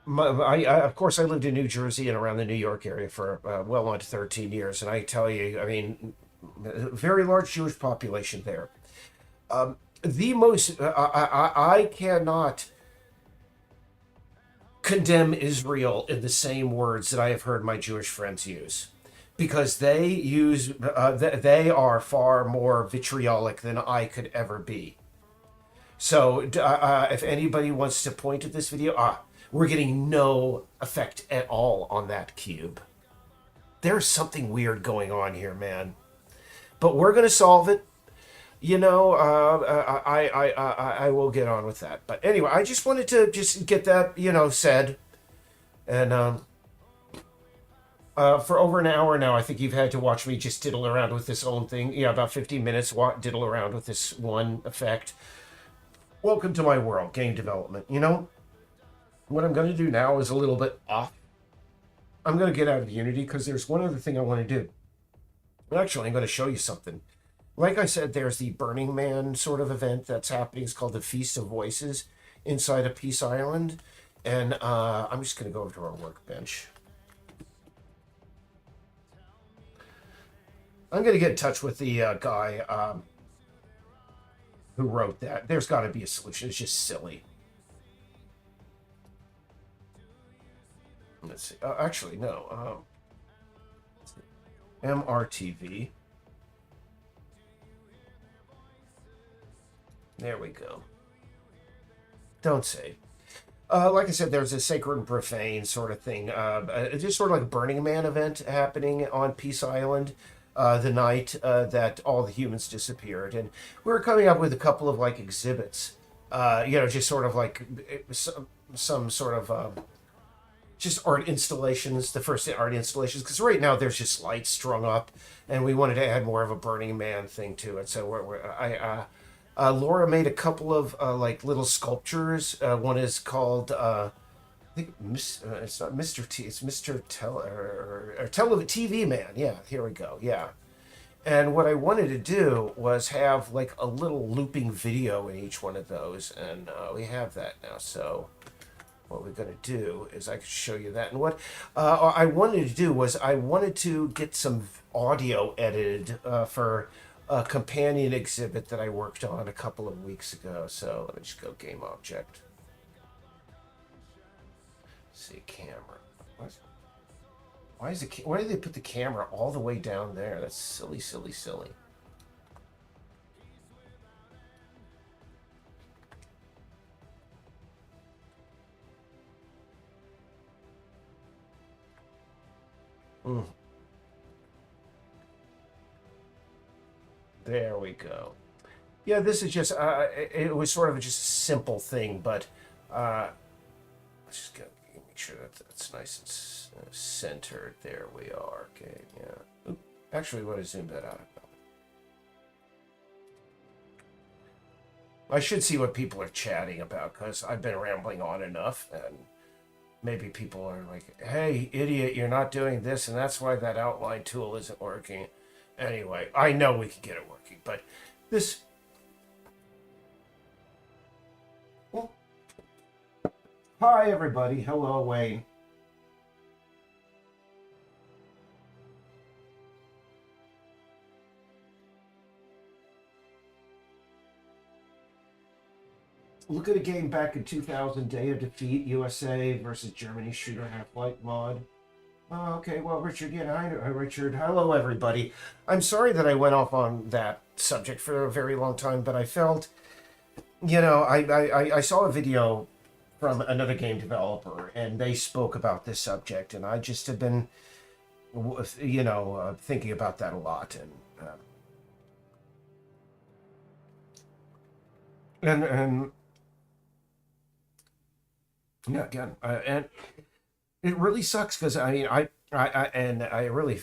of course, I lived in New Jersey and around the New York area for well on to 13 years, and I tell you, I mean, a very large Jewish population there. The most, I cannot condemn Israel in the same words that I have heard my Jewish friends use, because they are far more vitriolic than I could ever be. So if anybody wants to point at this video, we're getting no effect at all on that cube. There's something weird going on here, man. But we're gonna solve it. You know, I will get on with that. But anyway, I just wanted to just get that, said. And for over an hour now, I think you've had to watch me just diddle around with this own thing. Yeah, about 15 minutes, diddle around with this one effect. Welcome to my world, game development. What I'm going to do now is a little bit off. I'm going to get out of Unity because there's one other thing I want to do. Actually, I'm going to show you something. Like I said, there's the Burning Man sort of event that's happening. It's called the Feast of Voices inside of Peace Island. And I'm just going to go over to our workbench. I'm going to get in touch with the guy who wrote that. There's got to be a solution. It's just silly. Let's see. Actually, no. MRTV. There we go. Don't say. Like I said, there's a sacred and profane sort of thing. It's just sort of like a Burning Man event happening on Peace Island the night that all the humans disappeared. And we were coming up with a couple of like exhibits, just sort of like some sort of just art installations, the first art installations. Because right now there's just lights strung up, and we wanted to add more of a Burning Man thing to it. So Laura made a couple of like little sculptures. One is called I think it's not Mr. T. It's Mr. TV Man. Yeah, here we go. Yeah, and what I wanted to do was have like a little looping video in each one of those, and we have that now. So what we're going to do is I can show you that. And what I wanted to do was I wanted to get some audio edited for a companion exhibit that I worked on a couple of weeks ago. So let me just go game object. Let's see, camera. Why did they put the camera all the way down there? That's silly, silly, silly. There we go. Yeah, this is just, it was sort of just a simple thing, but let's just make sure that that's nice and centered. There we are. Okay, yeah. Oop, actually, want to zoom that out. I should see what people are chatting about, because I've been rambling on enough, and maybe people are like, hey, idiot, you're not doing this, and that's why that outline tool isn't working. Anyway, I know we can get it working, but this... Well, hi, everybody. Hello, Wayne. Look at a game back in 2000, Day of Defeat, USA versus Germany shooter Half-Life mod. Oh, okay, well, Richard, hi, Richard. Hello, everybody. I'm sorry that I went off on that subject for a very long time, but I felt, I saw a video from another game developer, and they spoke about this subject, and I just have been, thinking about that a lot, and yeah, again, and it really sucks because I mean, I really,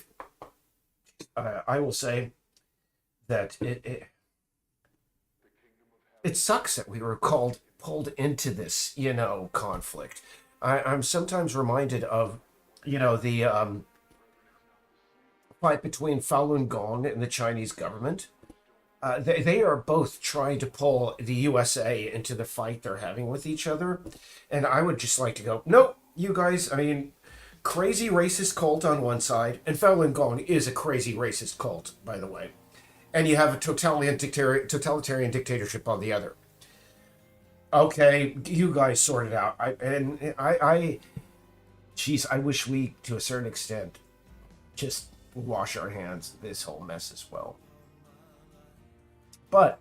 I will say that it sucks that we were pulled into this, conflict. I'm sometimes reminded of, the fight between Falun Gong and the Chinese government. They are both trying to pull the USA into the fight they're having with each other. And I would just like to go, nope, you guys, I mean, crazy racist cult on one side, and Falun Gong is a crazy racist cult, by the way. And you have a totalitarian dictatorship on the other. Okay, you guys sort it out. Geez, I wish we, to a certain extent, just wash our hands of this whole mess as well. But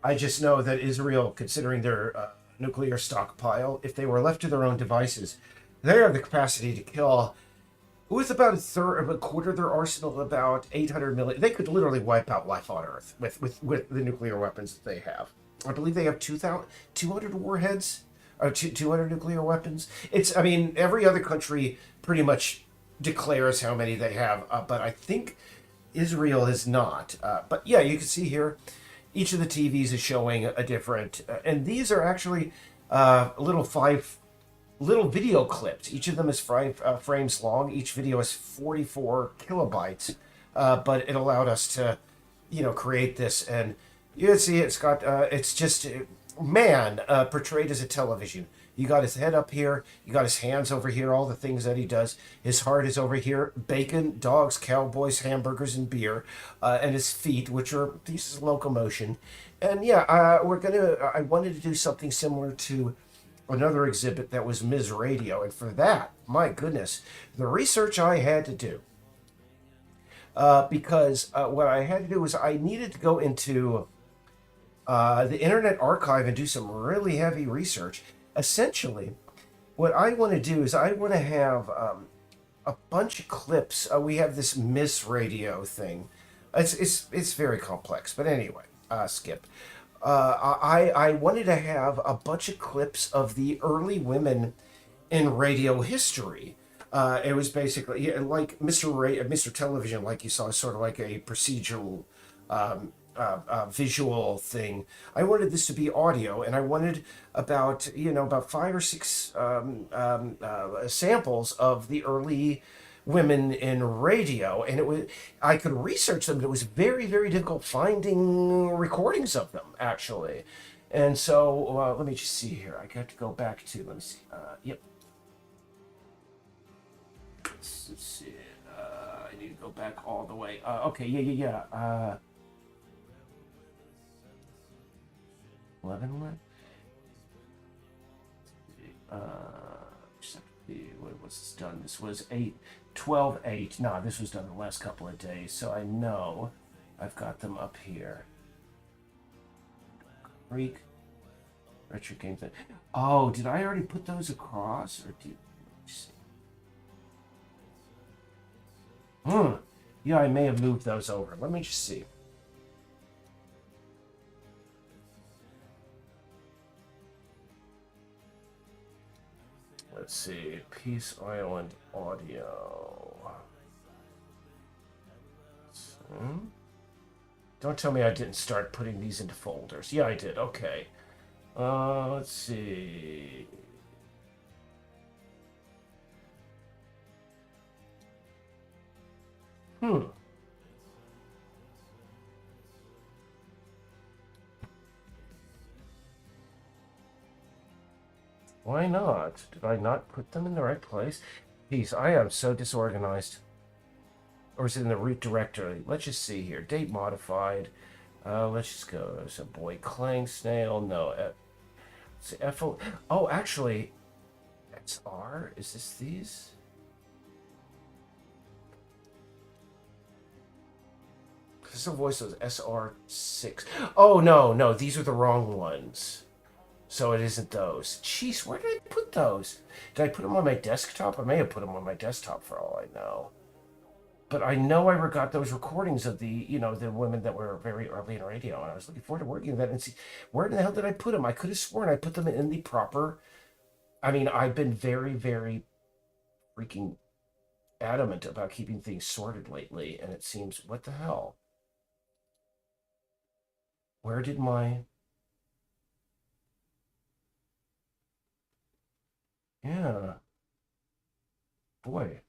I just know that Israel, considering their nuclear stockpile, if they were left to their own devices, they have the capacity to kill, with about a quarter of their arsenal, about 800 million. They could literally wipe out life on Earth with the nuclear weapons that they have. I believe they have 200 warheads, or 200 nuclear weapons. I mean, every other country pretty much declares how many they have, but I think Israel is not. But yeah, you can see here, each of the TVs is showing a different, and these are actually little video clips. Each of them is 5 frames long. Each video is 44 kilobytes, but it allowed us to, create this, and you can see it's got, it's just man portrayed as a television. You got his head up here. You got his hands over here, all the things that he does. His heart is over here. Bacon, dogs, cowboys, hamburgers, and beer. And his feet, which are pieces of locomotion. And yeah, I wanted to do something similar to another exhibit that was Ms. Radio. And for that, my goodness, the research I had to do. Because what I had to do was I needed to go into the Internet Archive and do some really heavy research. Essentially, what I want to do is I want to have a bunch of clips. We have this Miss Radio thing. It's very complex, but anyway, skip. I wanted to have a bunch of clips of the early women in radio history. It was basically like Mr. Television, like you saw, sort of like a procedural visual thing. I wanted this to be audio, and I wanted about 5 or 6 samples of the early women in radio, and I could research them, but it was very, very difficult finding recordings of them, actually. And so let me just see here. I got to go back to, let me see. Yep. Let's see. I need to go back all the way. Okay, yeah. 11 left. What was this done? This was 12/8. No, this was done the last couple of days, so I know I've got them up here. Greek retro games. Oh, did I already put those across, or do you? Yeah, I may have moved those over. Let me just see. Let's see, Peace Island audio. Don't tell me I didn't start putting these into folders. Yeah, I did. Okay. Let's see. Why not? Did I not put them in the right place? Geez, I am so disorganized. Or is it in the root directory? Let's just see here. Date modified. Let's just go. So boy, Clang Snail. No. FO. Oh, actually, XR. Is this these? This voice was SR6. Oh no, these are the wrong ones. So it isn't those. Jeez, where did I put those? Did I put them on my desktop? I may have put them on my desktop for all I know. But I know I got those recordings of the women that were very early in radio, and I was looking forward to working on that and see where the hell did I put them? I could have sworn I put them in the proper. I mean, I've been very, very freaking adamant about keeping things sorted lately, and it seems, what the hell? Where did my Yeah. Boy.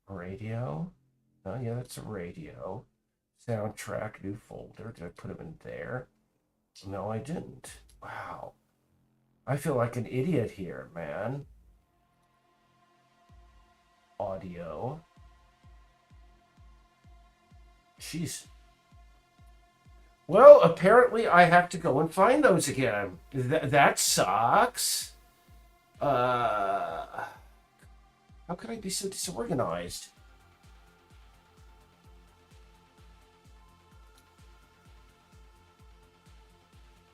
Radio. Oh, yeah, that's a radio. Soundtrack, new folder. Did I put them in there? No, I didn't. Wow. I feel like an idiot here, man. Audio. Jeez. Well, apparently I have to go and find those again. That sucks. How can I be so disorganized?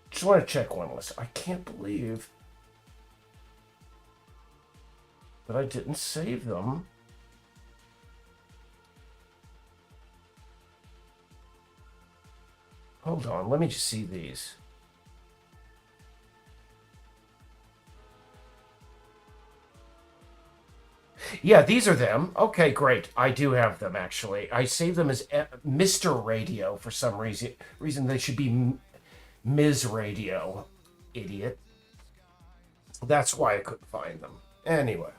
Just want to check one list. I can't believe that I didn't save them. Hold on, let me just see these. Yeah, these are them. Okay, great. I do have them, actually. I saved them as Mr. Radio for some reason. They should be Ms. Radio. Idiot. That's why I couldn't find them. Anyway.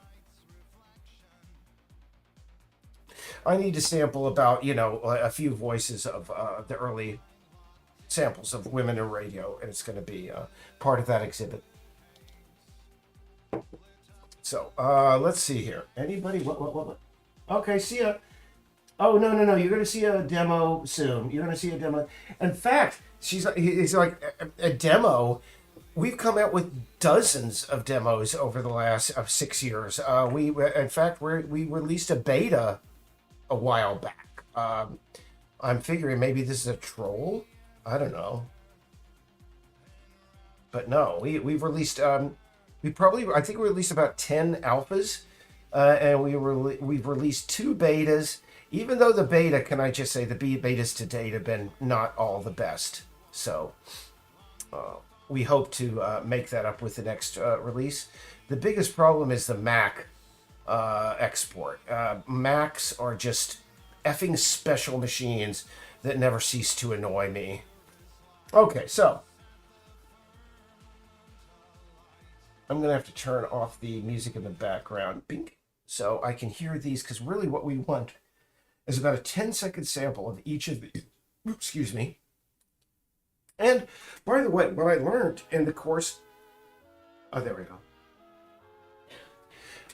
I need to sample about, a few voices of the early samples of women in radio, and it's going to be part of that exhibit. So, let's see here. Anybody? What? Okay, see ya. Oh, no. You're going to see a demo soon. You're going to see a demo. In fact, he's like, a demo. We've come out with dozens of demos over the last 6 years. We released a beta a while back. I'm figuring maybe this is a troll. I don't know. But no, we've released... I think we released about 10 alphas, and we've released 2 betas. Even though the beta, can I just say, the betas to date have been not all the best. So we hope to make that up with the next release. The biggest problem is the Mac export. Macs are just effing special machines that never cease to annoy me. Okay, so I'm going to have to turn off the music in the background, bink, so I can hear these, because really what we want is about a 10-second sample of each of these. Excuse me. And, by the way, what I learned in the course... Oh, there we go.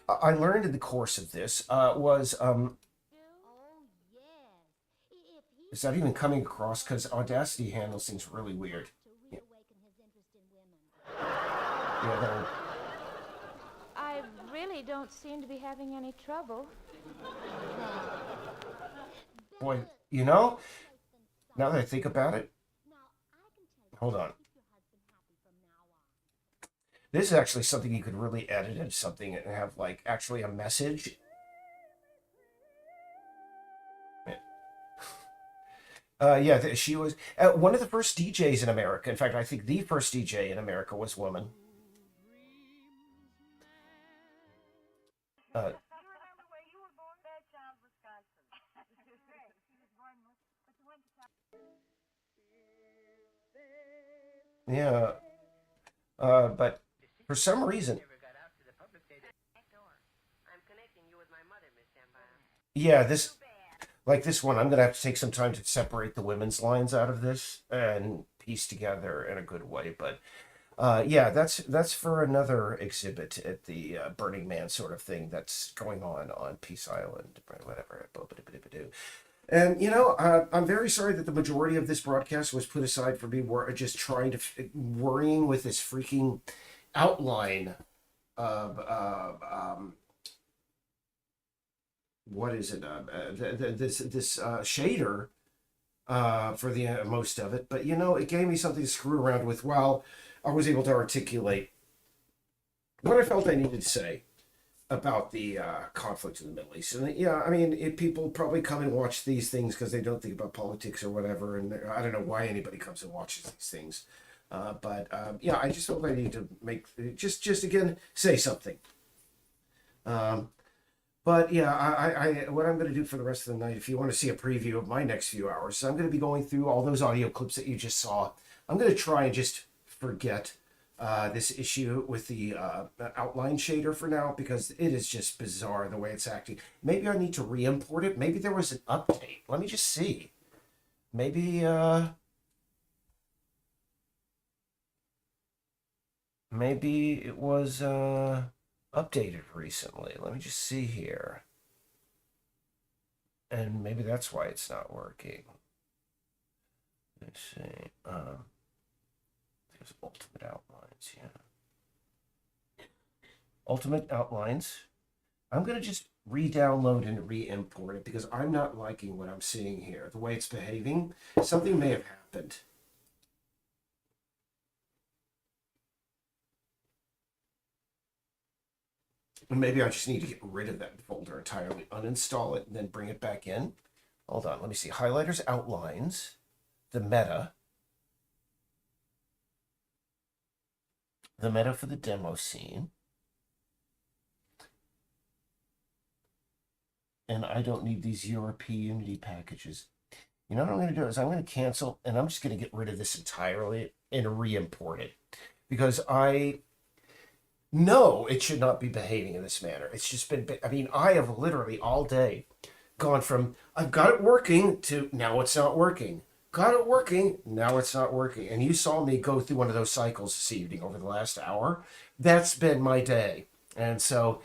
I learned in the course of this was... Is that even coming across? Because Audacity handles things really weird. Yeah, I really don't seem to be having any trouble. boy, now that I think about it, hold on. This is actually something you could really edit into something and have, like, actually a message. Yeah, she was one of the first DJs in America. In fact, I think the first DJ in America was woman. Yeah, but for some reason, yeah, this one, I'm gonna have to take some time to separate the women's lines out of this and piece together in a good way. But yeah, that's for another exhibit at the Burning Man sort of thing that's going on Peace Island, whatever. And I'm very sorry that the majority of this broadcast was put aside for me just trying to worrying with this freaking outline of what is it? This shader for the most of it, but it gave me something to screw around with while I was able to articulate what I felt I needed to say about the conflict in the Middle East. And yeah, I mean, people probably come and watch these things because they don't think about politics or whatever, and I don't know why anybody comes and watches these things. But yeah, I just felt I need to make just again say something. But yeah, I what I'm going to do for the rest of the night, if you want to see a preview of my next few hours, I'm going to be going through all those audio clips that you just saw. I'm going to try and just forget this issue with the outline shader for now because it is just bizarre the way it's acting. Maybe I need to re-import it. Maybe there was an update. Let me just see. Maybe it was updated recently. Let me just see here. And maybe that's why it's not working. Let's see. There's Ultimate Outlines, yeah. Ultimate Outlines. I'm going to just re-download and re-import it because I'm not liking what I'm seeing here. The way it's behaving, something may have happened. And maybe I just need to get rid of that folder entirely, uninstall it, and then bring it back in. Hold on, let me see. Highlighters, outlines, the meta for the demo scene. And I don't need these European Unity packages. You know what I'm going to do is I'm going to cancel, and I'm just going to get rid of this entirely and re-import it. Because no, it should not be behaving in this manner. It's just been, I mean, I have literally all day gone from, I've got it working to now it's not working. Got it working, now it's not working. And you saw me go through one of those cycles this evening over the last hour. That's been my day. And so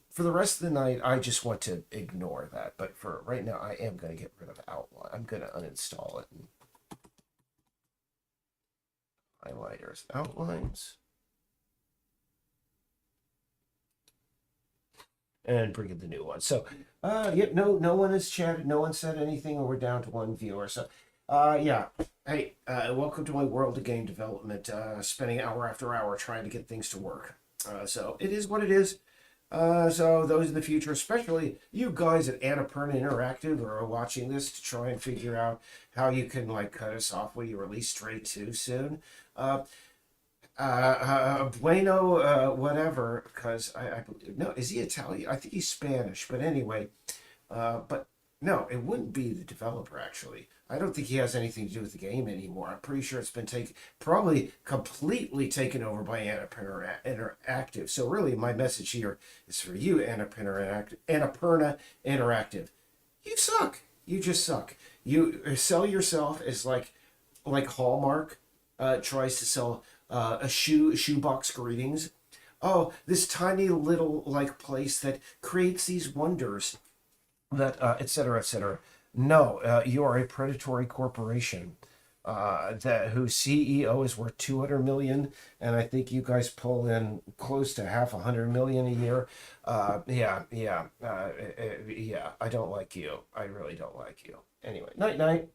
for the rest of the night, I just want to ignore that. But for right now, I am going to get rid of outline. I'm going to uninstall it. Highlighters, outlines. And bring in the new one. So, no one has chatted, no one said anything, or we're down to one viewer. So, yeah. Hey, welcome to my world of game development. Spending hour after hour trying to get things to work. So it is what it is. So those in the future, especially you guys at Annapurna Interactive, are watching this to try and figure out how you can like cut us off when you release Stray 2 soon. Bueno, whatever, because I believe, no, is he Italian? I think he's Spanish, but anyway, but no, it wouldn't be the developer, actually. I don't think he has anything to do with the game anymore. I'm pretty sure it's been probably completely taken over by Annapurna Interactive. So really, my message here is for you, Annapurna Interactive. You suck. You just suck. You sell yourself as like Hallmark tries to sell a shoebox greetings. Oh, this tiny little like place that creates these wonders, that et cetera, et cetera. No, you are a predatory corporation whose CEO is worth 200 million, and I think you guys pull in close to half 100 million a year. Yeah. I don't like you. I really don't like you. Anyway, night.